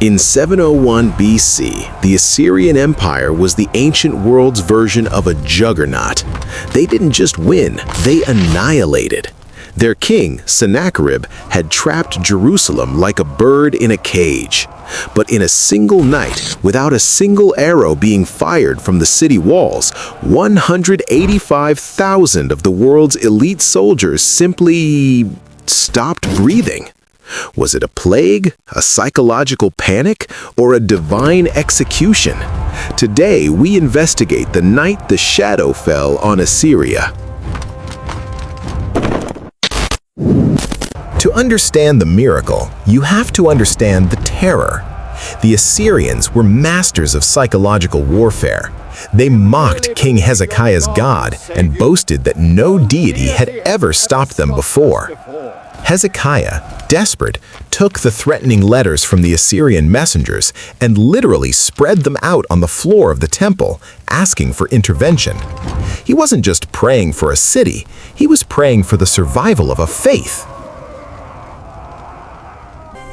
In 701 BC, the Assyrian Empire was the ancient world's version of a juggernaut. They didn't just win, they annihilated. Their king, Sennacherib, had trapped Jerusalem like a bird in a cage. But in a single night, without a single arrow being fired from the city walls, 185,000 of the world's elite soldiers simply stopped breathing. Was it a plague, a psychological panic, or a divine execution? Today, we investigate the night the shadow fell on Assyria. To understand the miracle, you have to understand the terror. The Assyrians were masters of psychological warfare. They mocked King Hezekiah's God and boasted that no deity had ever stopped them before. Hezekiah, desperate, took the threatening letters from the Assyrian messengers and literally spread them out on the floor of the temple, asking for intervention. He wasn't just praying for a city, he was praying for the survival of a faith.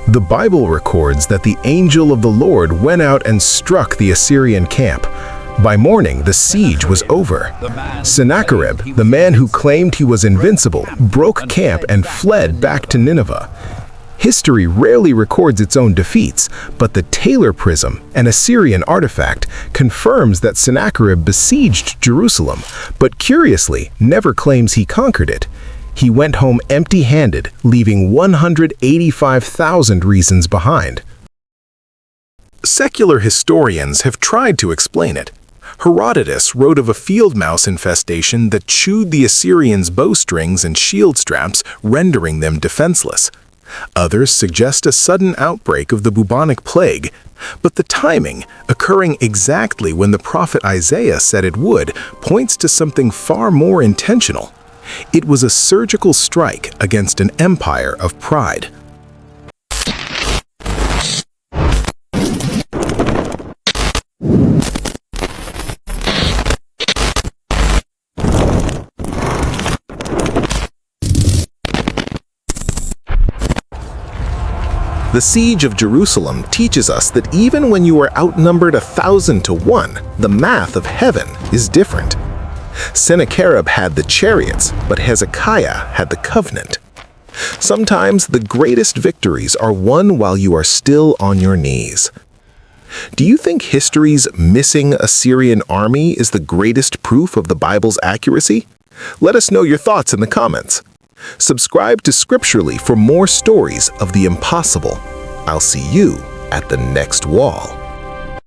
The Bible records that the angel of the Lord went out and struck the Assyrian camp. By morning, the siege was over. Sennacherib, the man who claimed he was invincible, broke camp and fled back to Nineveh. History rarely records its own defeats, but the Taylor Prism, an Assyrian artifact, confirms that Sennacherib besieged Jerusalem, but curiously never claims he conquered it. He went home empty-handed, leaving 185,000 reasons behind. Secular historians have tried to explain it. Herodotus wrote of a field mouse infestation that chewed the Assyrians' bowstrings and shield straps, rendering them defenseless. Others suggest a sudden outbreak of the bubonic plague, but the timing, occurring exactly when the prophet Isaiah said it would, points to something far more intentional. It was a surgical strike against an empire of pride. The siege of Jerusalem teaches us that even when you are outnumbered 1,000 to 1, the math of heaven is different. Sennacherib had the chariots, but Hezekiah had the covenant. Sometimes the greatest victories are won while you are still on your knees. Do you think history's missing Assyrian army is the greatest proof of the Bible's accuracy? Let us know your thoughts in the comments. Subscribe to Scripturally for more stories of the impossible. I'll see you at the next wall.